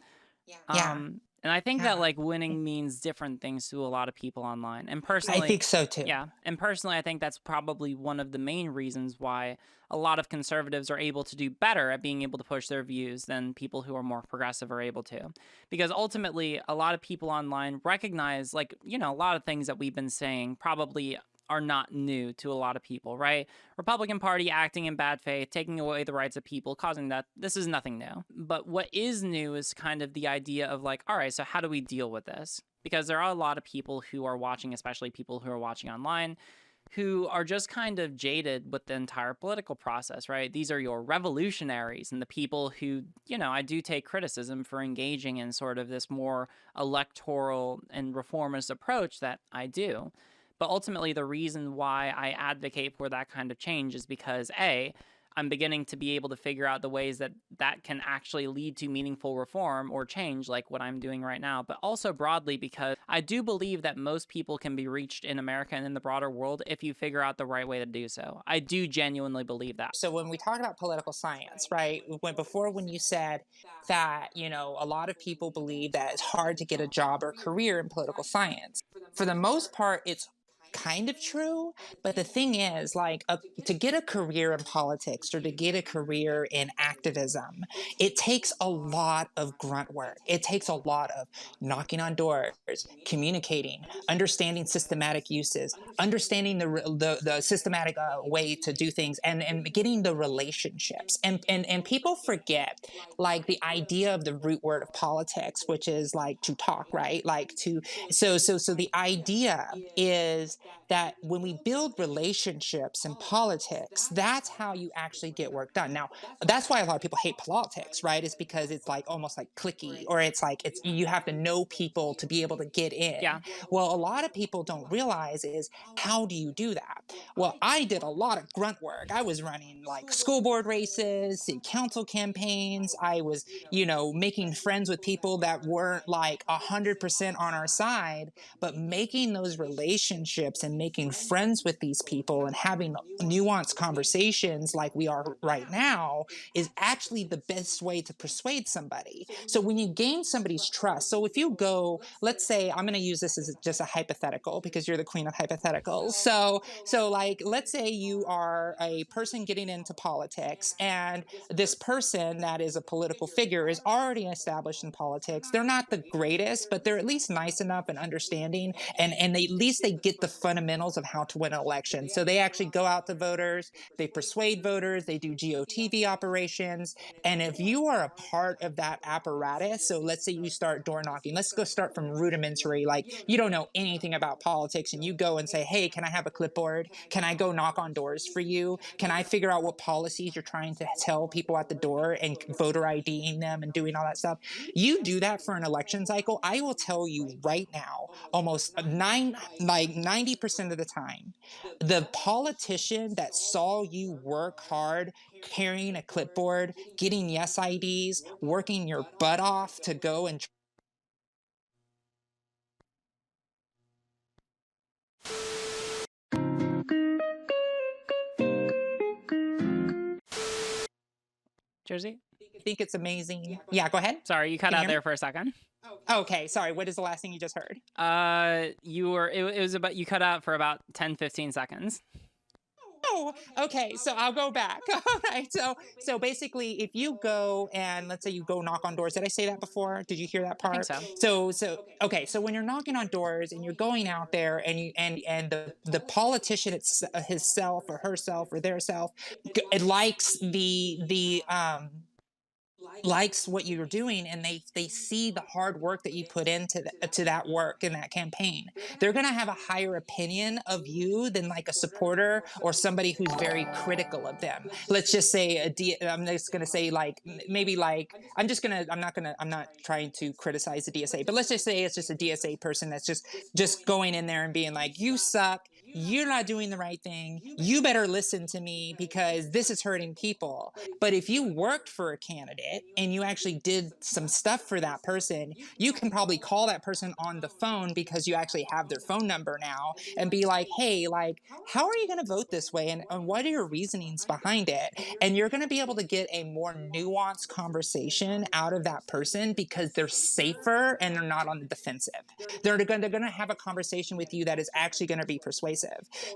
Yeah. And I think that like winning means different things to a lot of people online. And personally, I think so too. Yeah. And personally, I think that's probably one of the main reasons why a lot of conservatives are able to do better at being able to push their views than people who are more progressive are able to. Because ultimately, a lot of people online recognize, like, you know, a lot of things that we've been saying probably are not new to a lot of people, right? Republican Party acting in bad faith, taking away the rights of people, causing that. This is nothing new. But what is new is kind of the idea of like, all right, so how do we deal with this? Because there are a lot of people who are watching, especially people who are watching online, who are just kind of jaded with the entire political process, right? These are your revolutionaries and the people who, you know, I do take criticism for engaging in sort of this more electoral and reformist approach that I do. But ultimately, the reason why I advocate for that kind of change is because, A, I'm beginning to be able to figure out the ways that that can actually lead to meaningful reform or change, like what I'm doing right now, but also broadly because I do believe that most people can be reached in America and in the broader world if you figure out the right way to do so. I do genuinely believe that. So when we talk about political science, right, when you said that, you know, a lot of people believe that it's hard to get a job or career in political science, for the most part, it's kind of true. But the thing is, like, to get a career in politics or to get a career in activism, it takes a lot of grunt work. It takes a lot of knocking on doors, communicating, understanding systematic uses, understanding the systematic way to do things, and getting the relationships. And people forget, like, the idea of the root word of politics, which is like to talk, right? Like to so the idea is that when we build relationships in politics, that's how you actually get work done. Now, that's why a lot of people hate politics, right? It's because it's like almost like cliquey, or it's like it's you have to know people to be able to get in. Yeah. Well, a lot of people don't realize is, how do you do that? Well, I did a lot of grunt work. I was running like school board races, city council campaigns. I was, you know, making friends with people that weren't like 100% on our side, but making those relationships and making friends with these people and having nuanced conversations like we are right now is actually the best way to persuade somebody. So when you gain somebody's trust, so if you go, let's say, I'm going to use this as just a hypothetical because you're the queen of hypotheticals. So like, let's say you are a person getting into politics, and this person that is a political figure is already established in politics. They're not the greatest, but they're at least nice enough and understanding, and at least they get the fundamentals of how to win an election. So they actually go out to voters, they persuade voters, they do GOTV operations. And if you are a part of that apparatus, so let's say you start door knocking, let's go start from rudimentary, like you don't know anything about politics, and you go and say, hey, can I have a clipboard? Can I go knock on doors for you? Can I figure out what policies you're trying to tell people at the door and voter IDing them and doing all that stuff? You do that for an election cycle, I will tell you right now, almost 90% of the time, the politician that saw you work hard, carrying a clipboard, getting yes IDs, working your butt off to go and Josie? think it's amazing. Yeah, go ahead. Sorry, you cut Can you out hear me? there for a second. Okay, sorry. What is the last thing you just heard? It was about, you cut out for about 10, 15 seconds. Oh, okay. So I'll go back. All right. So basically, if you go and let's say you go knock on doors, did I say that before? Did you hear that I think part? so. So okay. So when you're knocking on doors and you're going out there and the politician himself or herself or their self, it likes the likes what you're doing, and they see the hard work that you put into to that work and that campaign, they're going to have a higher opinion of you than like a supporter or somebody who's very critical of them. Let's just say I'm just going to say like maybe like I'm not trying to criticize the DSA, but let's just say it's just a DSA person that's just going in there and being like, you suck, you're not doing the right thing, you better listen to me because this is hurting people. But if you worked for a candidate and you actually did some stuff for that person, you can probably call that person on the phone because you actually have their phone number now and be like, hey, like, how are you going to vote this way? And what are your reasonings behind it? And you're going to be able to get a more nuanced conversation out of that person because they're safer and they're not on the defensive. They're going to have a conversation with you that is actually going to be persuasive.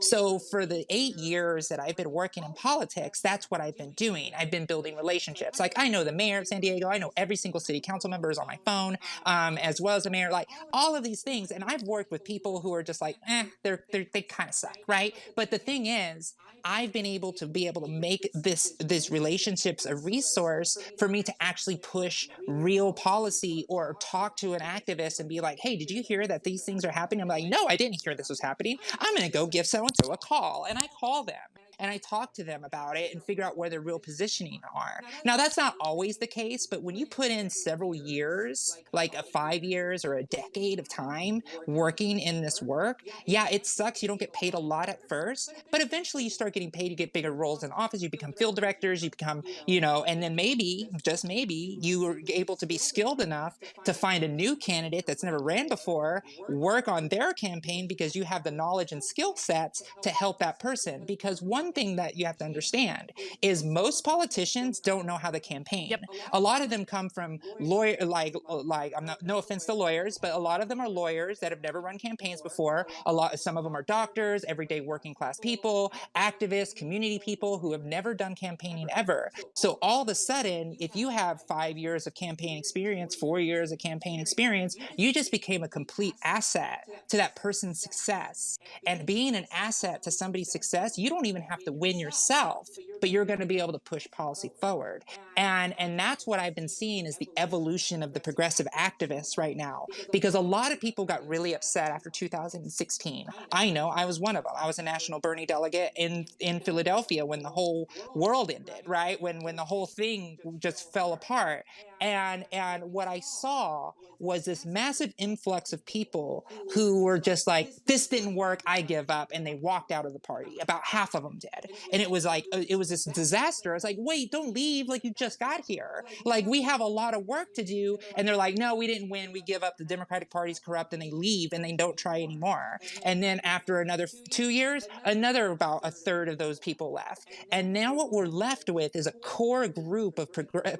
So for the 8 years that I've been working in politics, that's what I've been doing. I've been building relationships. Like I know the mayor of San Diego. I know every single city council member is on my phone, as well as the mayor, like all of these things. And I've worked with people who are just like, they kind of suck, right? But the thing is, I've been able to make this relationships a resource for me to actually push real policy or talk to an activist and be like, hey, did you hear that these things are happening? I'm like, no, I didn't hear this was happening. I'm going to go give so and so a call. And I call them and I talk to them about it and figure out where their real positioning are. Now, that's not always the case, but when you put in several years, like 5 years or a decade of time working in this work, yeah, it sucks. You don't get paid a lot at first, but eventually you start getting paid, you get bigger roles in office, you become field directors, you become, and then maybe, just maybe, you are able to be skilled enough to find a new candidate that's never ran before, work on their campaign because you have the knowledge and skill sets to help that person. Because one thing that you have to understand is most politicians don't know how to campaign. Yep. A lot of them come from I'm not, no offense to lawyers, but a lot of them are lawyers that have never run campaigns before. Some of them are doctors, everyday working class people, activists, community people who have never done campaigning ever. So all of a sudden, if you have 5 years of campaign experience, 4 years of campaign experience, you just became a complete asset to that person's success. And being an asset to somebody's success, you don't even have to win yourself, but you're going to be able to push policy forward. And that's what I've been seeing is the evolution of the progressive activists right now, because a lot of people got really upset after 2016. I know I was one of them. I was a national Bernie delegate in Philadelphia when the whole world ended, right? When the whole thing just fell apart. And what I saw was this massive influx of people who were just like, this didn't work, I give up, and they walked out of the party. About half of them did. And it was like, it was this disaster. I was like, wait, don't leave, like you just got here. Like we have a lot of work to do. And they're like, no, we didn't win, we give up, the Democratic Party's corrupt, and they leave and they don't try anymore. And then after another 2 years, another about a third of those people left. And now what we're left with is a core group of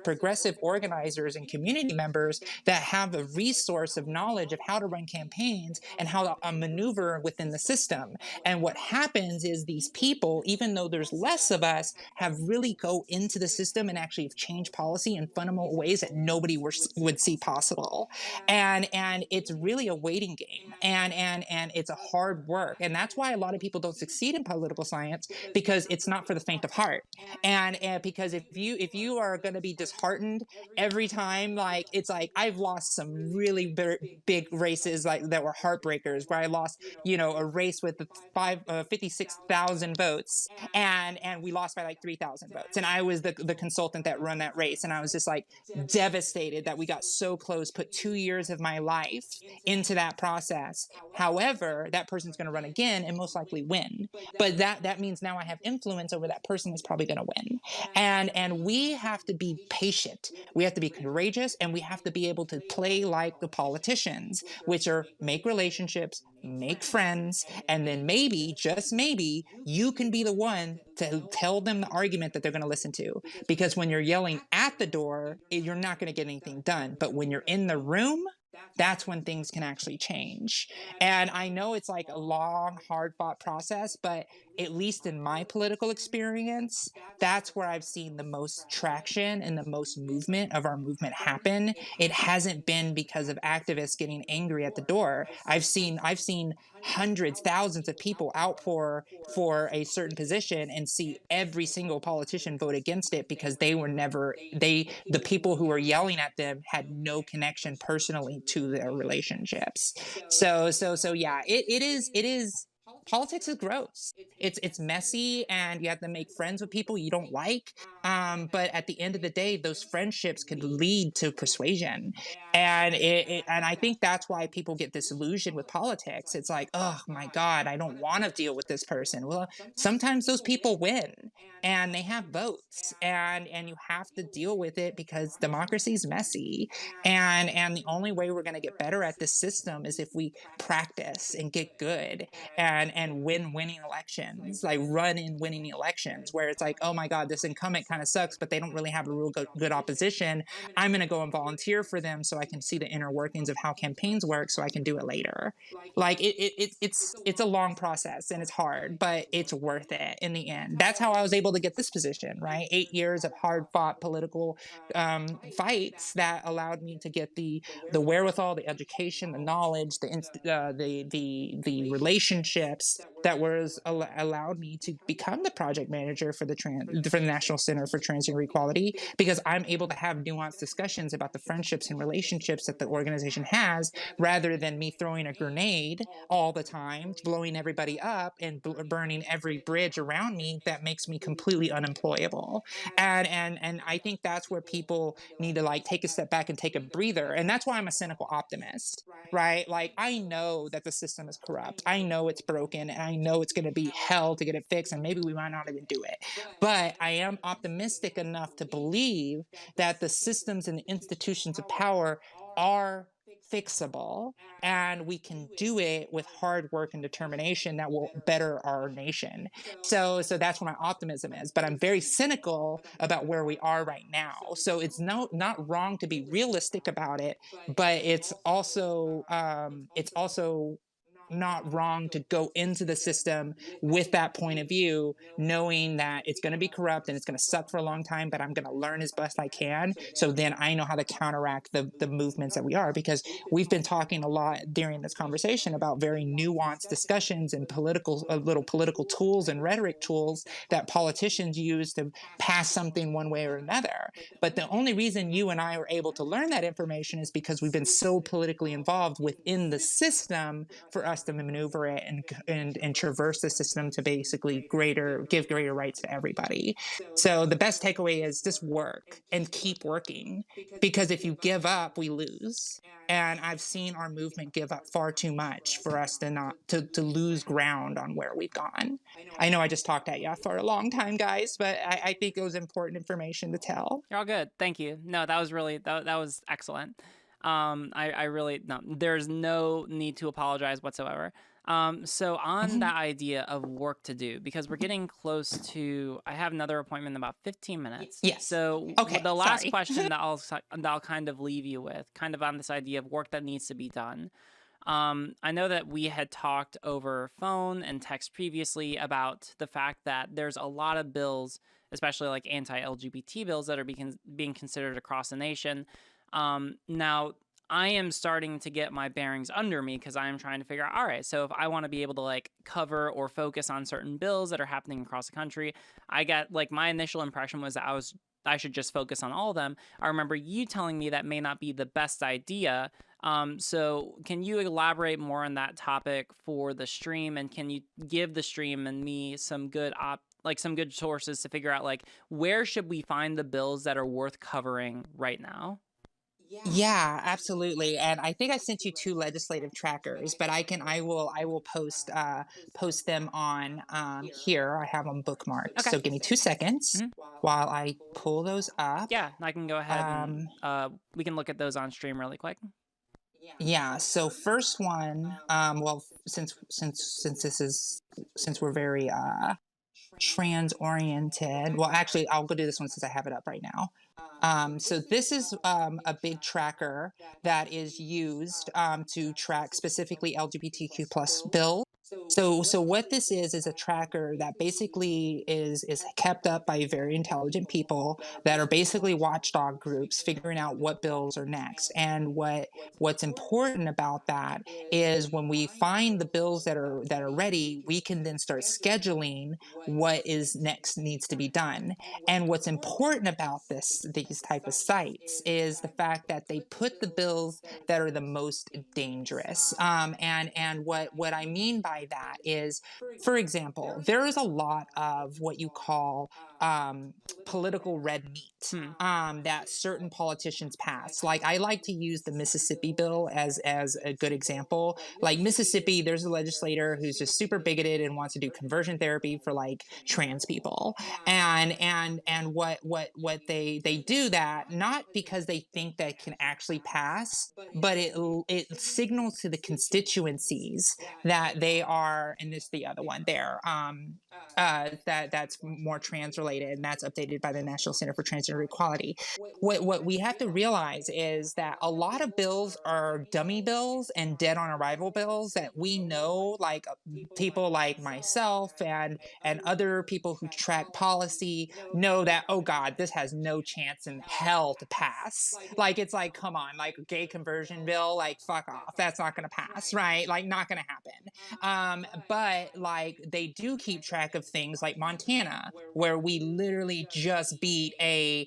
progressive organizers and community members that have a resource of knowledge of how to run campaigns and how to maneuver within the system. And what happens is these people, even though there's less of us, have really go into the system and actually have changed policy in fundamental ways that nobody would see possible. And it's really a waiting game, and it's a hard work. And that's why a lot of people don't succeed in political science, because it's not for the faint of heart. And because if you are going to be disheartened every time, like it's like I've lost some really big races like that were heartbreakers, where I lost a race with 56,000 votes, and we lost by like 3,000 votes, and I was the consultant that run that race, and I was just like devastated that we got so close, put 2 years of my life into that process. However, that person's going to run again and most likely win, but that means now I have influence over that person that's probably going to win. And we have to be patient, we have to be courageous, and we have to be able to play like the politicians, which are make relationships, make friends, and then maybe, just maybe, you can be the one to tell them the argument that they're going to listen to. Because when you're yelling at the door, you're not going to get anything done. But when you're in the room, that's when things can actually change. And I know it's like a long, hard fought process, but at least in my political experience, that's where I've seen the most traction and the most movement of our movement happen. It hasn't been because of activists getting angry at the door. I've seen hundreds, thousands of people out for a certain position and see every single politician vote against it because they were never the people who were yelling at them had no connection personally to their relationships. So yeah, it is politics is gross. It's messy and you have to make friends with people you don't like. But at the end of the day, those friendships could lead to persuasion. And I think that's why people get disillusioned with politics. It's like, oh my God, I don't want to deal with this person. Well, sometimes those people win and they have votes and you have to deal with it because democracy is messy. And the only way we're going to get better at this system is if we practice and get good and win winning elections, like run in winning elections where it's like, oh my God, this incumbent kind of sucks, but they don't really have a real good opposition. I'm going to go and volunteer for them so I can see the inner workings of how campaigns work so I can do it later. Like it's a long process and it's hard, but it's worth it in the end. That's how I was able to get this position, right? 8 years of hard fought political fights that allowed me to get the wherewithal, the education, the knowledge, the relationships that allowed me to become the project manager for the National Center for Transgender Equality, because I'm able to have nuanced discussions about the friendships and relationships that the organization has, rather than me throwing a grenade all the time, blowing everybody up and burning every bridge around me that makes me completely unemployable. And I think that's where people need to like take a step back and take a breather. And that's why I'm a cynical optimist, right? Like I know that the system is corrupt. I know it's broken and I know it's going to be hell to get it fixed. And maybe we might not even do it. But I am optimistic enough to believe that the systems and the institutions of power are fixable and we can do it with hard work and determination that will better our nation. So that's where my optimism is, but I'm very cynical about where we are right now. So it's not wrong to be realistic about it, but it's also not wrong to go into the system with that point of view, knowing that it's going to be corrupt and it's going to suck for a long time, but I'm going to learn as best I can. So then I know how to counteract the movements that we are, because we've been talking a lot during this conversation about very nuanced discussions and little political tools and rhetoric tools that politicians use to pass something one way or another. But the only reason you and I are able to learn that information is because we've been so politically involved within the system for us to maneuver it and traverse the system to basically give greater rights to everybody. So the best takeaway is just work and keep working, because if you give up, we lose. And I've seen our movement give up far too much for us to lose ground on where we've gone. I know I just talked at you for a long time, guys, but I think it was important information to tell. You're all good. Thank you. No, that was really that was excellent. I really no. There's no need to apologize whatsoever. So on that idea of work to do, because we're getting close to, I have another appointment in about 15 minutes. Yes. So Okay, the last sorry. question that I'll kind of leave you with, kind of on this idea of work that needs to be done. I know that we had talked over phone and text previously about the fact that there's a lot of bills, especially like anti-LGBT bills, that are being considered across the nation. Now, I am starting to get my bearings under me because I am trying to figure out, all right, so if I want to be able to like cover or focus on certain bills that are happening across the country, I got like my initial impression was that I should just focus on all of them. I remember you telling me that may not be the best idea. So can you elaborate more on that topic for the stream, and can you give the stream and me some good some good sources to figure out like where should we find the bills that are worth covering right now? Yeah, absolutely. And I think I sent you two legislative trackers, but I will post them on here. I have them bookmarked. Okay. So give me 2 seconds Mhm. while I pull those up. Yeah, I can go ahead and Um, we can look at those on stream really quick. yeah. So first one, well, since we're very trans oriented. Well, actually, I'll go do this one since I have it up right now. So this is a big tracker that is used to track specifically LGBTQ plus bills. So what this is a tracker that basically is kept up by very intelligent people that are basically watchdog groups figuring out what bills are next. And what's important about that is when we find the bills that are ready, we can then start scheduling what is next needs to be done. And what's important about these type of sites is the fact that they put the bills that are the most dangerous. And what I mean by that is, for example, there is a lot of what you call political red meat that certain politicians pass. Like I like to use the Mississippi bill as a good example. Like Mississippi, there's a legislator who's just super bigoted and wants to do conversion therapy for like trans people. And what they do that not because they think that can actually pass, but it signals to the constituencies that they are, and this the other one there, that's more trans related, and that's updated by the National Center for Transgender Equality. What we have to realize is that a lot of bills are dummy bills and dead on arrival bills that we know, like people like myself and other people who track policy know that, oh God, this has no chance in hell to pass. Like it's like, come on, like gay conversion bill, like fuck off, that's not gonna pass, right? Like not gonna happen. But like they do keep track of things like Montana, where we literally just beat a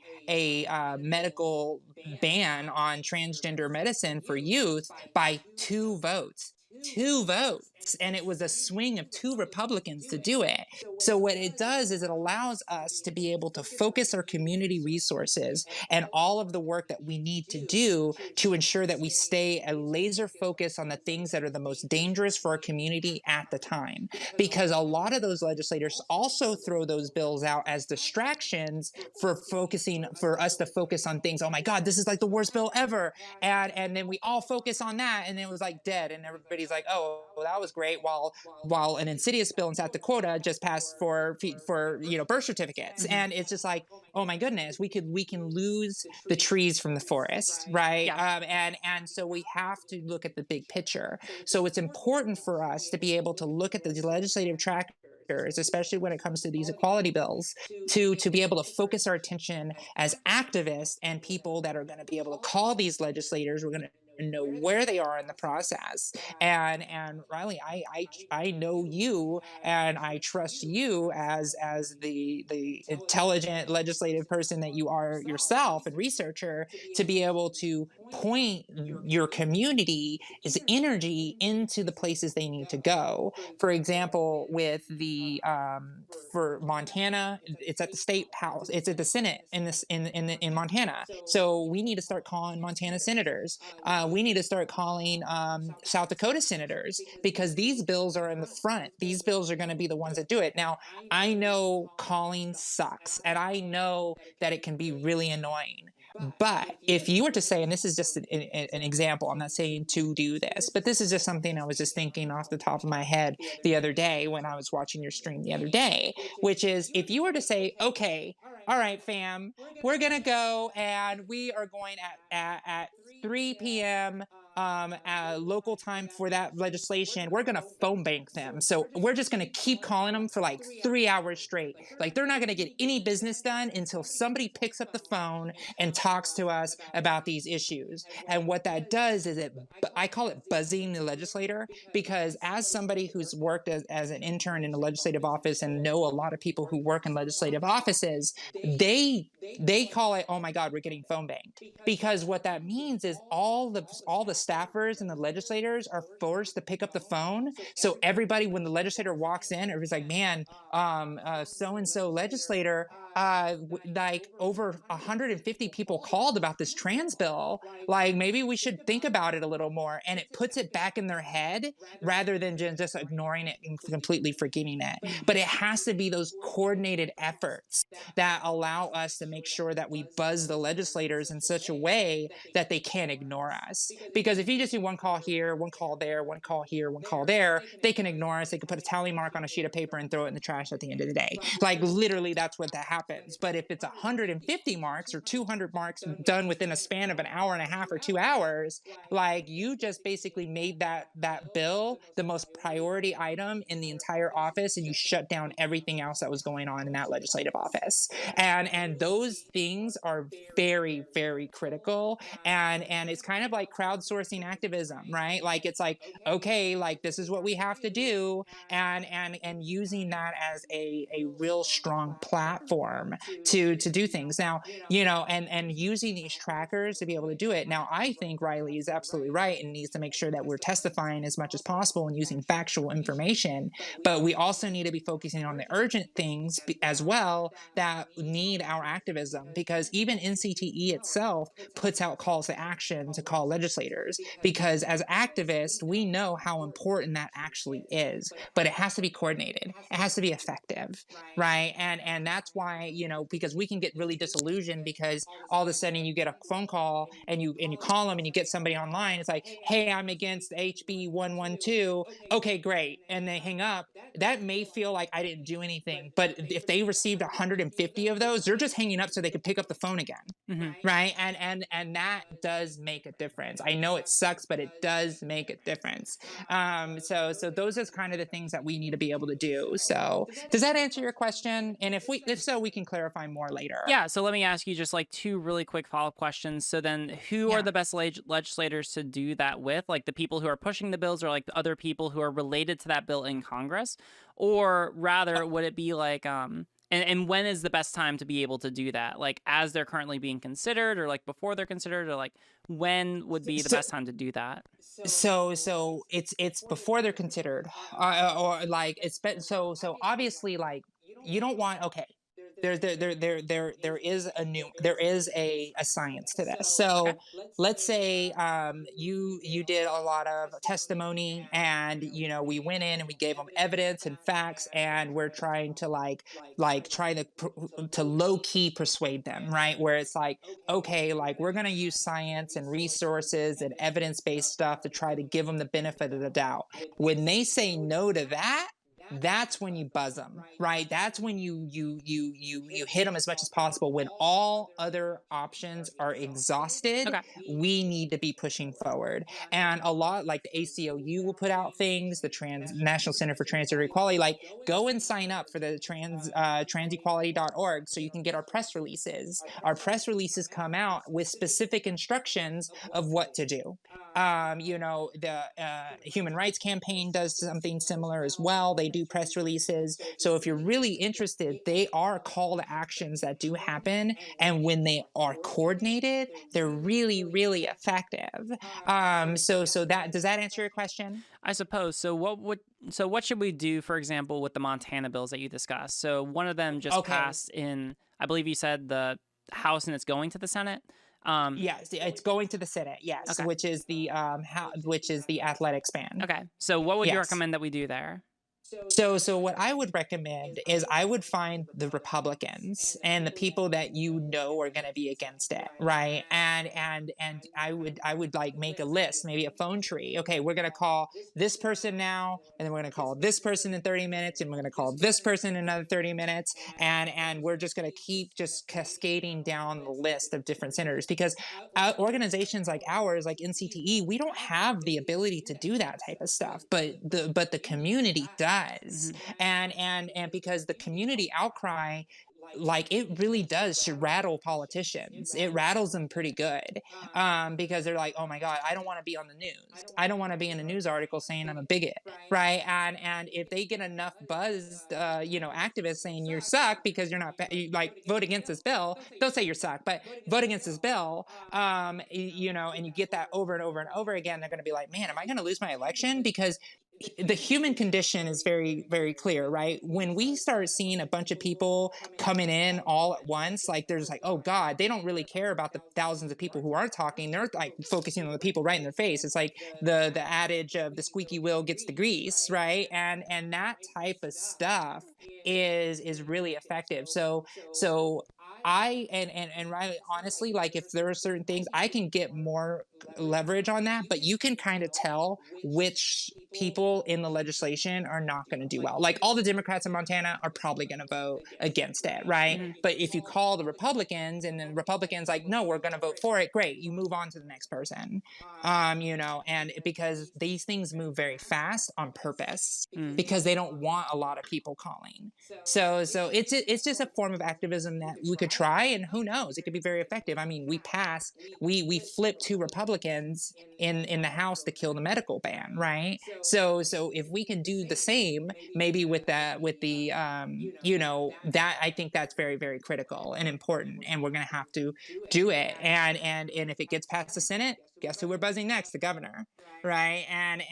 medical ban on transgender medicine for youth by 2 votes. 2 votes, and it was a swing of 2 Republicans to do it. So what it does is it allows us to be able to focus our community resources and all of the work that we need to do to ensure that we stay a laser focus on the things that are the most dangerous for our community at the time. Because a lot of those legislators also throw those bills out as distractions for us to focus on things. Oh my God, this is like the worst bill ever. And then we all focus on that, and it was like dead, and everybody's like, oh, well, that was great, while an insidious bill in South Dakota just passed for birth certificates. And it's just like, oh my goodness, we can lose the trees from the forest, right? Yeah. And so we have to look at the big picture. So it's important for us to be able to look at the legislative trackers, especially when it comes to these equality bills, to be able to focus our attention as activists and people that are going to be able to call these legislators. We're going to know where they are in the process. And Riley, I know you, and I trust you as the intelligent legislative person that you are yourself and researcher, to be able to point your community's energy into the places they need to go. For example, with the for Montana, it's at the state house, it's at the Senate in Montana. So we need to start calling Montana senators. We need to start calling South Dakota senators, because these bills are in the front. These bills are going to be the ones that do it. Now, I know calling sucks, and I know that it can be really annoying. But if you were to say, and this is just an example, I'm not saying to do this, but this is just something I was just thinking off the top of my head the other day when I was watching your stream the other day, which is if you were to say, okay, all right, fam, we're going to go and we are going at 3 p.m. Local time for that legislation. We're going to phone bank them. So we're just going to keep calling them for like 3 hours straight. Like they're not going to get any business done until somebody picks up the phone and talks to us about these issues. And what that does is I call it buzzing the legislator, because as somebody who's worked as an intern in a legislative office and know a lot of people who work in legislative offices, they call it, oh my God, we're getting phone banked. Because what that means is all the staffers and the legislators are forced to pick up the phone. So everybody, when the legislator walks in, everybody's like, man, so-and-so legislator, like over 150 people called about this trans bill. Like maybe we should think about it a little more. And it puts it back in their head rather than just ignoring it and completely forgetting it. But it has to be those coordinated efforts that allow us to make sure that we buzz the legislators in such a way that they can't ignore us. Because if you just do one call here, one call there, one call here, one call there, they can ignore us. They can put a tally mark on a sheet of paper and throw it in the trash at the end of the day. Like literally, that's what that happens. happens. But if it's 150 marks or 200 marks done within a span of an hour and a half or 2 hours, like you just basically made that bill the most priority item in the entire office, and you shut down everything else that was going on in that legislative office. And those things are very, very critical. And it's kind of like crowdsourcing activism, right? Like it's like, okay, like this is what we have to do, and using that as a real strong platform to do things. Now, and using these trackers to be able to do it. Now, I think Riley is absolutely right and needs to make sure that we're testifying as much as possible and using factual information. But we also need to be focusing on the urgent things as well that need our activism, because even ncte itself puts out calls to action to call legislators, because as activists, we know how important that actually is, but it has to be coordinated. It has to be effective, right? And that's why, because we can get really disillusioned because all of a sudden you get a phone call and you call them and you get somebody online. It's like, hey, I'm against HB 112. Okay, great. And they hang up. That may feel like I didn't do anything, but if they received 150 of those, they're just hanging up so they could pick up the phone again. Mm-hmm. Right. And that does make a difference. I know it sucks, but it does make a difference. So those are kind of the things that we need to be able to do. So does that answer your question? And if so, we can clarify more later. Yeah, so let me ask you just like two really quick follow-up questions. So then who are the best legislators to do that with? Like the people who are pushing the bills, or like the other people who are related to that bill in Congress? Or rather, would it be like and when is the best time to be able to do that? Like as they're currently being considered, or like before they're considered, or like when would be the best time to do that? So it's before they're considered, or like so obviously, like, you don't want, okay, there is a science to this. Okay. So let's say you did a lot of testimony, and we went in and we gave them evidence and facts, and we're trying to try to low key persuade them, right? Where it's like, okay, like we're gonna use science and resources and evidence based stuff to try to give them the benefit of the doubt. When they say no to that, that's when you buzz them, right? That's when you hit them as much as possible. When all other options are exhausted, Okay. we need to be pushing forward. And a lot, like the ACLU will put out things, the National Center for Transgender Equality, like go and sign up for the transequality.org so you can get our press releases. Our press releases come out with specific instructions of what to do. The Human Rights Campaign does something similar as well. They do press releases. So if you're really interested, they are call to actions that do happen. And when they are coordinated, they're really, really effective. So that, does that answer your question? I suppose. So what should we do, for example, with the Montana bills that you discussed? So one of them just passed in, I believe you said, the House, and it's going to the Senate. Yes, it's going to the Senate. Yes, Okay. which is the athletics ban. Okay. So what would you Yes. recommend that we do there? So what I would recommend is I would find the Republicans and the people that are going to be against it, right? And I would like make a list, maybe a phone tree. Okay, we're going to call this person now, and then we're going to call this person in 30 minutes, and we're going to call this person in another 30 minutes, and we're just going to keep just cascading down the list of different senators, because organizations like ours, like ncte, we don't have the ability to do that type of stuff, but the community does. And because the community outcry, like, it really does should rattle politicians. It rattles them pretty good, because they're like, oh my god, I don't want to be on the news. I don't want to be in a news article saying I'm a bigot, right? And if they get enough buzzed activists saying you suck because you're not like, vote against this bill, they'll say you suck, but vote against this bill, and you get that over and over and over again, they're going to be like, man, am I going to lose my election? Because the human condition is very, very clear, right? When we start seeing a bunch of people coming in all at once, like, there's like, oh god, they don't really care about the thousands of people who aren't talking. They're like focusing on the people right in their face. It's like the adage of the squeaky wheel gets the grease, right? And that type of stuff is really effective. So I and Riley, honestly, like, if there are certain things, I can get more leverage on that, but you can kind of tell which people in the legislation are not going to do well. Like all the Democrats in Montana are probably going to vote against it, right? Mhm. But if you call the Republicans and then Republicans like, no, we're going to vote for it, great, you move on to the next person. You know, and because these things move very fast on purpose because they don't want a lot of people calling. So it's just a form of activism that we could try, and who knows, it could be very effective. I mean, we flipped 2 Republicans in the House to kill the medical ban, right? So if we can do the same, maybe with the you know, that I think that's very, very critical and important, and we're gonna have to do it. And if it gets past the Senate, guess who we're buzzing next? The governor, right? And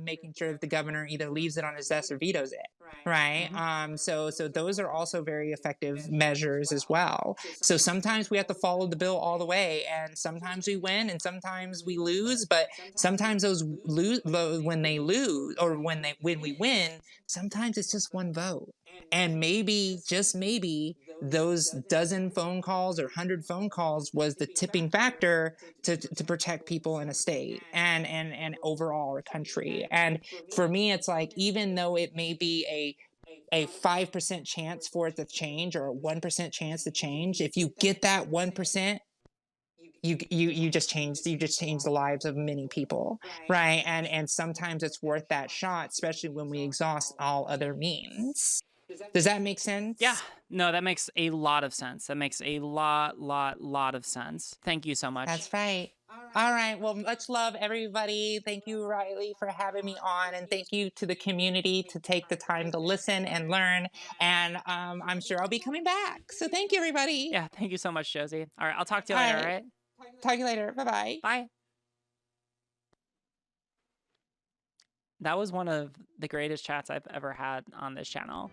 making sure that the governor either leaves it on his desk or vetoes it, right? So those are also very effective measures as well. So sometimes we have to follow the bill all the way, and sometimes we win and sometimes we lose, but sometimes those when they lose or when we win, sometimes it's just one vote. And maybe, just maybe, those dozen phone calls or 100 phone calls was the tipping factor to protect people in a state and overall a country. And for me, it's like, even though it may be a 5% chance for it to change or a 1% chance to change, if you get that 1%, you just changed the lives of many people, right? And sometimes it's worth that shot, especially when we exhaust all other means. Does that make sense? Yeah, no, that makes a lot of sense. That makes a lot of sense. Thank you so much. That's right. All right. Well, much love, everybody. Thank you, Riley, for having me on. And thank you to the community to take the time to listen and learn. And I'm sure I'll be coming back. So thank you, everybody. Yeah, thank you so much, Josie. All right, I'll talk to you All later, right. all right? Talk to you later. Bye-bye. Bye. That was one of the greatest chats I've ever had on this channel.